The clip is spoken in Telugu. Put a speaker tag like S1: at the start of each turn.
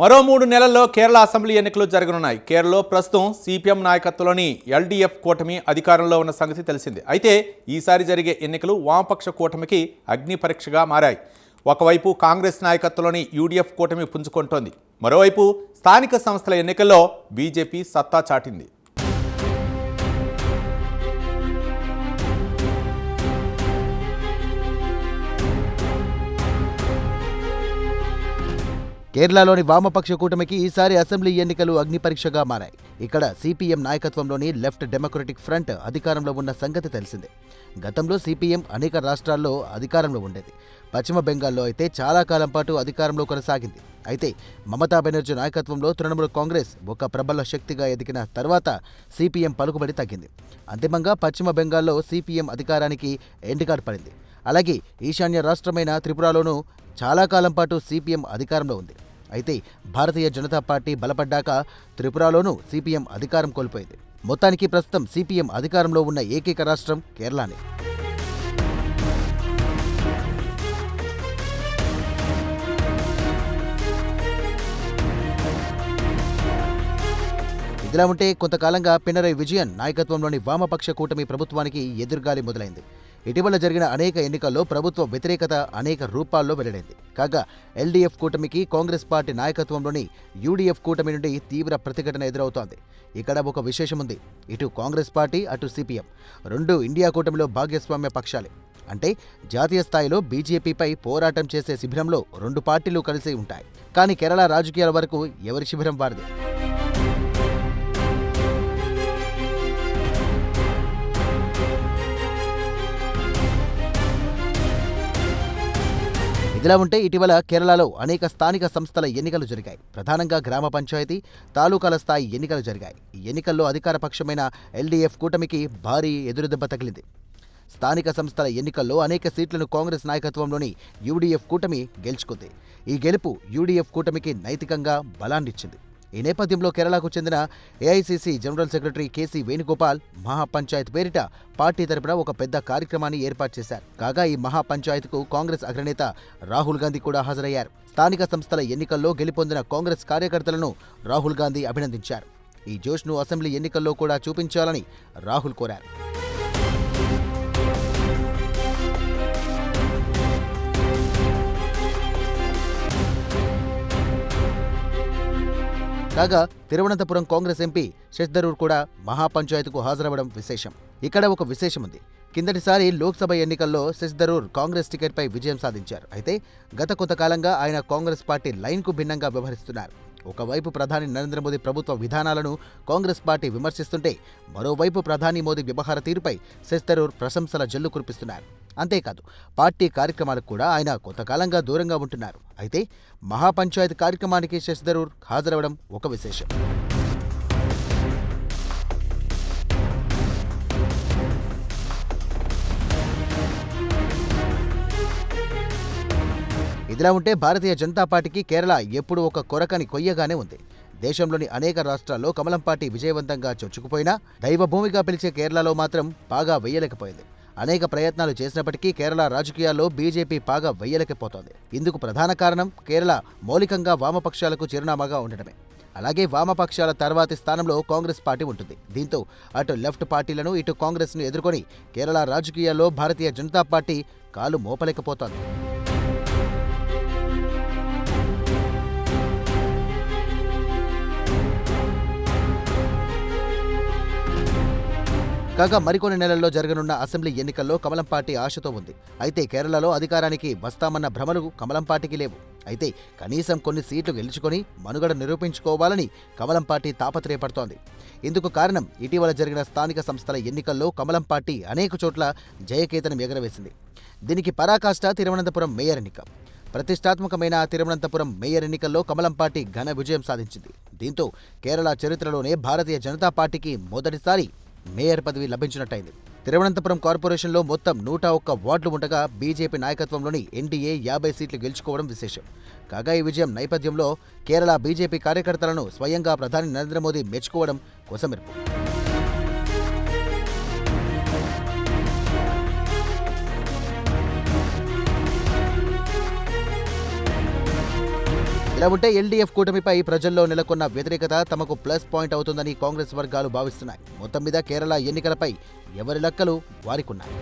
S1: మరో 3 నెలల్లో కేరళ అసెంబ్లీ ఎన్నికలు జరగనున్నాయి. కేరళలో ప్రస్తుతం సిపిఎం నాయకత్వంలోని ఎల్డీఎఫ్ కూటమి అధికారంలో ఉన్న సంగతి తెలిసిందే. అయితే ఈసారి జరిగే ఎన్నికలు వామపక్ష కూటమికి అగ్ని పరీక్షగా మారాయి. ఒకవైపు కాంగ్రెస్ నాయకత్వంలోని యూడీఎఫ్ కూటమి పుంజుకుంటోంది. మరోవైపు స్థానిక సంస్థల ఎన్నికల్లో బీజేపీ సత్తా చాటింది.
S2: కేరళలోని వామపక్ష కూటమికి ఈసారి అసెంబ్లీ ఎన్నికలు అగ్నిపరీక్షగా మారాయి. ఇక్కడ సిపిఎం నాయకత్వంలోని లెఫ్ట్ డెమోక్రటిక్ ఫ్రంట్ అధికారంలో ఉన్న సంగతి తెలిసిందే. గతంలో సిపిఎం అనేక రాష్ట్రాల్లో అధికారంలో ఉండేది. పశ్చిమ బెంగాల్లో అయితే చాలా కాలం పాటు అధికారంలో కొనసాగింది. అయితే మమతా బెనర్జీ నాయకత్వంలో తృణమూల్ కాంగ్రెస్ ఒక ప్రబల శక్తిగా ఎదిగిన తర్వాత సిపిఎం పలుకుబడి తగ్గింది. అంతిమంగా పశ్చిమ బెంగాల్లో సిపిఎం అధికారానికి ఎండ్ కార్డ్ పడింది. అలాగే ఈశాన్య రాష్ట్రమైన త్రిపురలోనూ చాలా కాలం పాటు సిపిఎం అధికారంలో ఉంది. అయితే భారతీయ జనతా పార్టీ బలపడ్డాక త్రిపురలోనూ సిపిఎం అధికారం కోల్పోయింది. మొత్తానికి ప్రస్తుతం సిపిఎం అధికారంలో ఉన్న ఏకైక రాష్ట్రం కేరళనే. ఇదిలా ఉంటే కొంతకాలంగా పినరయి విజయన్ నాయకత్వంలోని వామపక్ష కూటమి ప్రభుత్వానికి ఎదురుగాలి మొదలైంది. ఇటీవల జరిగిన అనేక ఎన్నికల్లో ప్రభుత్వ వ్యతిరేకత అనేక రూపాల్లో వెల్లడైంది. కాగా ఎల్డీఎఫ్ కూటమికి కాంగ్రెస్ పార్టీ నాయకత్వంలోని యూడీఎఫ్ కూటమి నుండి తీవ్ర ప్రతిఘటన ఎదురవుతోంది. ఇక్కడ ఒక విశేషముంది. ఇటు కాంగ్రెస్ పార్టీ అటు సిపిఎం రెండు ఇండియా కూటమిలో భాగస్వామ్య పక్షాలే. అంటే జాతీయ స్థాయిలో బీజేపీపై పోరాటం చేసే శిబిరంలో రెండు పార్టీలు కలిసి ఉంటాయి. కానీ కేరళ రాజకీయాల వరకు ఎవరి శిబిరం వారిది. ఇదిలా ఉంటే ఇటీవల కేరళలో అనేక స్థానిక సంస్థల ఎన్నికలు జరిగాయి. ప్రధానంగా గ్రామ పంచాయతీ, తాలూకాల స్థాయి ఎన్నికలు జరిగాయి. ఈ ఎన్నికల్లో అధికార పక్షమైన ఎల్డీఎఫ్ కూటమికి భారీ ఎదురుదెబ్బ తగిలింది. స్థానిక సంస్థల ఎన్నికల్లో అనేక సీట్లను కాంగ్రెస్ నాయకత్వంలోని యూడీఎఫ్ కూటమి గెలుచుకుంది. ఈ గెలుపు యూడీఎఫ్ కూటమికి నైతికంగా బలాన్నిచ్చింది. ఈ నేపథ్యంలో కేరళకు చెందిన AICC general secretary KC Venugopal Mahapanchayat పేరిట పార్టీ తరపున ఒక పెద్ద కార్యక్రమాన్ని ఏర్పాటు చేశారు. కాగా ఈ మహాపంచాయత్కు కాంగ్రెస్ అగ్రనేత రాహుల్ గాంధీ కూడా హాజరయ్యారు. స్థానిక సంస్థల ఎన్నికల్లో గెలుపొందిన కాంగ్రెస్ కార్యకర్తలను రాహుల్ గాంధీ అభినందించారు. ఈ జోష్ను అసెంబ్లీ ఎన్నికల్లో కూడా చూపించాలని రాహుల్ కోరారు. కాగా తిరువనంతపురం కాంగ్రెస్ ఎంపీ శశిథరూర్ కూడా మహాపంచాయత్కు హాజరవ్వడం విశేషం. ఇక్కడ ఒక విశేషముంది. కిందటిసారి లోక్సభ ఎన్నికల్లో శశిథరూర్ కాంగ్రెస్ టికెట్పై విజయం సాధించారు. అయితే గత కొంతకాలంగా ఆయన కాంగ్రెస్ పార్టీ లైన్కు భిన్నంగా వ్యవహరిస్తున్నారు. ఒకవైపు ప్రధాని నరేంద్ర మోదీ ప్రభుత్వ విధానాలను కాంగ్రెస్ పార్టీ విమర్శిస్తుంటే, మరోవైపు ప్రధాని మోదీ వ్యవహార తీరుపై శశిథరూర్ ప్రశంసల జల్లు కురిపిస్తున్నారు. అంతేకాదు పార్టీ కార్యక్రమాలకు కూడా ఆయన కొంతకాలంగా దూరంగా ఉంటున్నారు. అయితే మహాపంచాయత్ కార్యక్రమానికి శశిథరూర్ హాజరవడం ఒక విశేషం. ఇదిలా ఉంటే భారతీయ జనతా పార్టీకి కేరళ ఎప్పుడూ ఒక కొరకని కొయ్యగానే ఉంది. దేశంలోని అనేక రాష్ట్రాల్లో కమలం పార్టీ విజయవంతంగా చొచ్చుకుపోయినా దైవభూమిగా పిలిచే కేరళలో మాత్రం పాగా వేయలేకపోయింది. అనేక ప్రయత్నాలు చేసినప్పటికీ కేరళ రాజకీయాల్లో బీజేపీ పాగా వేయలేకపోతోంది. ఇందుకు ప్రధాన కారణం కేరళ మౌలికంగా వామపక్షాలకు చిరునామాగా ఉండటమే. అలాగే వామపక్షాల తర్వాతి స్థానంలో కాంగ్రెస్ పార్టీ ఉంటుంది. దీంతో అటు లెఫ్ట్ పార్టీలను ఇటు కాంగ్రెస్ను ఎదుర్కొని కేరళ రాజకీయాల్లో భారతీయ జనతా పార్టీ కాలు మోపలేకపోతోంది. కాగా మరికొన్ని నెలల్లో జరగనున్న అసెంబ్లీ ఎన్నికల్లో కమలం పార్టీ ఆశతో ఉంది. అయితే కేరళలో అధికారానికి వస్తామన్న భ్రమలు కమలం పార్టీకి లేవు. అయితే కనీసం కొన్ని సీట్లు గెలుచుకొని మనుగడ నిరూపించుకోవాలని కమలం పార్టీ తాపత్రయపడుతోంది. ఇందుకు కారణం ఇటీవల జరిగిన స్థానిక సంస్థల ఎన్నికల్లో కమలం పార్టీ అనేక చోట్ల జయకేతనం ఎగరవేసింది. దీనికి పరాకాష్ట తిరువనంతపురం మేయర్ ఎన్నిక. ప్రతిష్టాత్మకమైన తిరువనంతపురం మేయర్ ఎన్నికల్లో కమలం పార్టీ ఘన విజయం సాధించింది. దీంతో కేరళ చరిత్రలోనే భారతీయ జనతా పార్టీకి మొదటిసారి మేయర్ పదవి లభించినట్టయింది. తిరువనంతపురం కార్పొరేషన్లో మొత్తం 101 వార్డులు ఉండగా బీజేపీ నాయకత్వంలోని ఎన్డీఏ 50 సీట్లు గెలుచుకోవడం విశేషం. కాగా ఈ విజయం నేపథ్యంలో కేరళ బీజేపీ కార్యకర్తలను స్వయంగా ప్రధాని నరేంద్ర మోదీ మెచ్చుకోవడం కొసమెరుపు. ఇలా ఉంటే ఎల్డీఎఫ్ కూటమిపై ప్రజల్లో నెలకొన్న వ్యతిరేకత తమకు ప్లస్ పాయింట్ అవుతుందని కాంగ్రెస్ వర్గాలు భావిస్తున్నాయి. మొత్తం మీద కేరళ ఎన్నికలపై ఎవరి లెక్కలు వారికున్నాయి.